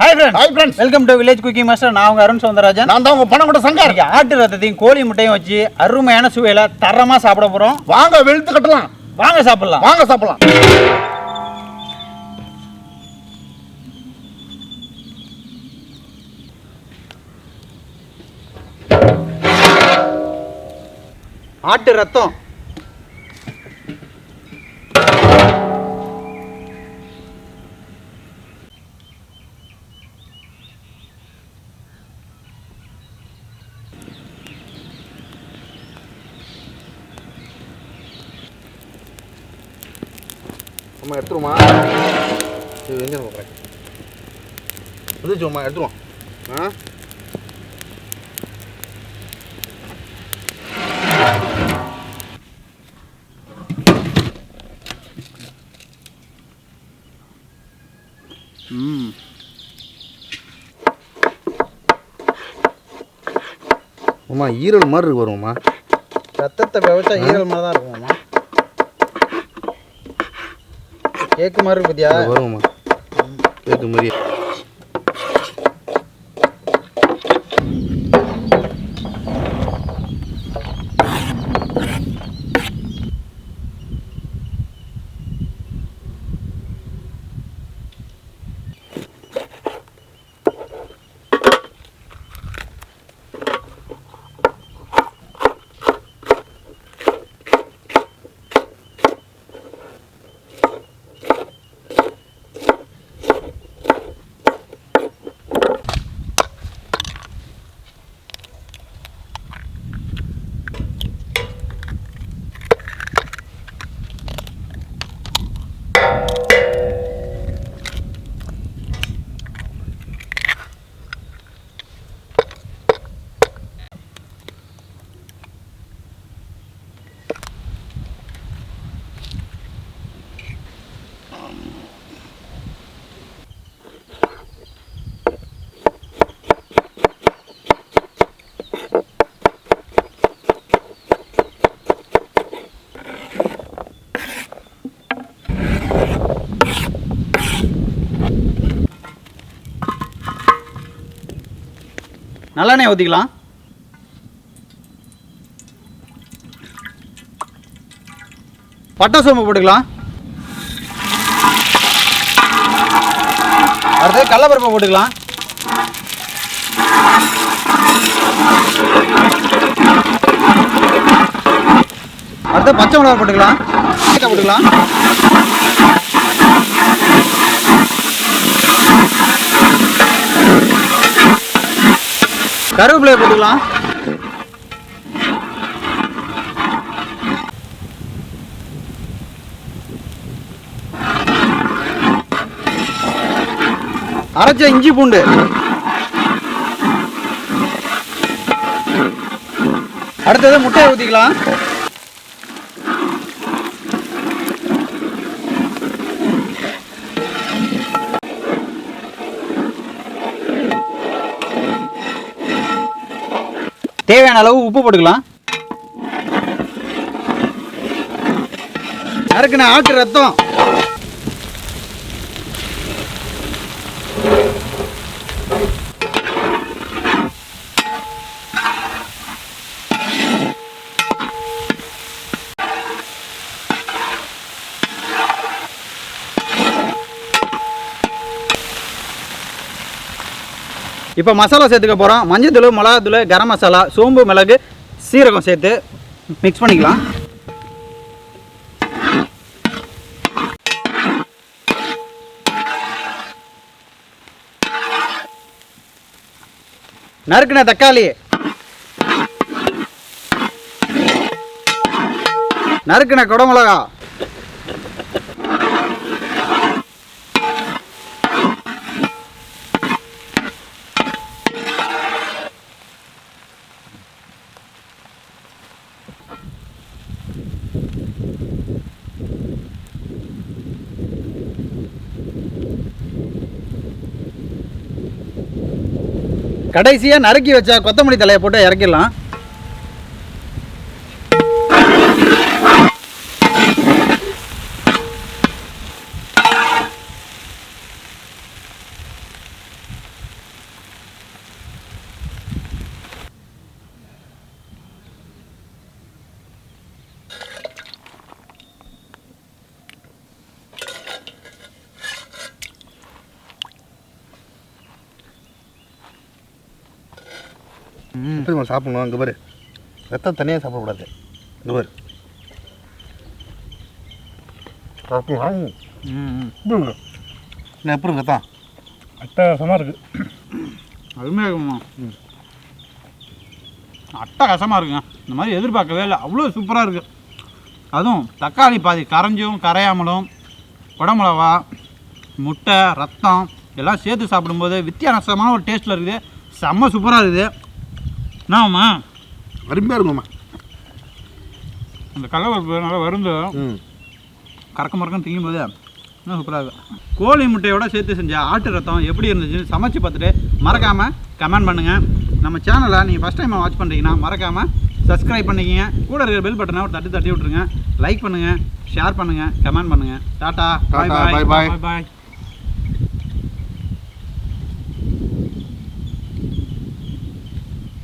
Hi friends. Welcome to Village Cooking Master. நான் உங்க அருண் சௌந்தரராஜன். நான் தான் உங்க பணங்கொண்ட சங்கர். ஆட்டு ரத்தத்தையும் கோழி முட்டையும் வச்சு அருமையான சுவையில தரமா சாப்பிட போறோம். வாங்க வெளுத்து கட்டலாம். வாங்க சாப்பிடலாம். ஆட்டு ரத்தம் அம்மா எடுத்துருமா. இது எங்கே போகிறேன் வந்துச்சும்மா எடுத்துருவோம். அம்மா ஈரல் மாதிரி இருக்கு வரும்மா. ரத்தத்தை வச்சா ஈரல் மாதிரி தான் இருக்குமாம்மா. கேக்கு மாதிரி பத்தியா வரும்மா. கேக்கு மாதிரி நல்லெண்ணெய் ஊற்றிக்கலாம். பட்டை சோம்பு போட்டுக்கலாம். அடுத்து கடலைப்பருப்பை போட்டுக்கலாம். அடுத்து பச்சை மிளகாய் போட்டுக்கலாம். போட்டுக்கலாம். கருவேப்பிலையை போட்டுக்கலாம். அரைச்ச இஞ்சி பூண்டு, அடுத்தது முட்டையை ஊற்றிக்கலாம். தேவையான அளவு உப்பு போட்டுக்கலாம். நறுக்குன ஆட்டு ரத்தம், இப்போ மசாலா சேர்த்துக்க போகிறோம். மஞ்சள் தூள், மிளகாத்தூள், கரம் மசாலா, சோம்பு, மிளகு, சீரகம் சேர்த்து மிக்ஸ் பண்ணிக்கலாம். நறுக்குன தக்காளி, நறுக்குன குடமிளகா, கடைசியாக நறுக்கி வச்ச கொத்தமல்லி தலையை போட்டு இறக்கிடலாம். எப்படி நம்ம சாப்பிடணும் இங்கே பாரு ரத்தம் தனியாக சாப்பிடக்கூடாது இங்கே பாரு எப்படி ரத்தம் அட்டகாசமாக இருக்குது. அருமையாக இருக்குமா அட்டகாசமாக இருக்குங்க. இந்த மாதிரி எதிர்பார்க்கவே இல்லை, அவ்வளோ சூப்பராக இருக்குது. அதுவும் தக்காளி பாதி கரைஞ்சும் கரையாமலும் குடமிளவா முட்டை ரத்தம் எல்லாம் சேர்த்து சாப்பிடும்போது வித்தியாசமான ஒரு டேஸ்ட்டில் இருக்குது. செம்ம சூப்பராக இருக்குது. என்னம்மா அருமையாக இருக்கும்மா. அந்த கடலைப்பருப்பு நல்லா வருந்து கறக்க மறக்கம் திங்கும்போது இன்னும் சூப்பராக இருக்குது. கோழி முட்டையோட சேர்த்து செஞ்ச ஆட்டு ரத்தம் எப்படி இருந்துச்சுன்னு சமைச்சு பார்த்துட்டு மறக்காமல் கமெண்ட் பண்ணுங்கள். நம்ம சேனலை நீங்கள் ஃபஸ்ட் டைம் வாட்ச் பண்ணுறீங்கன்னா மறக்காமல் சப்ஸ்கிரைப் பண்ணிக்கிங்க. கூட இருக்கிற பெல் பட்டனை ஒரு தட்டி விட்டுருங்க. லைக் பண்ணுங்கள், ஷேர் பண்ணுங்கள், கமெண்ட் பண்ணுங்கள். டாட்டா, பாய் பாய் பாய் பாய்.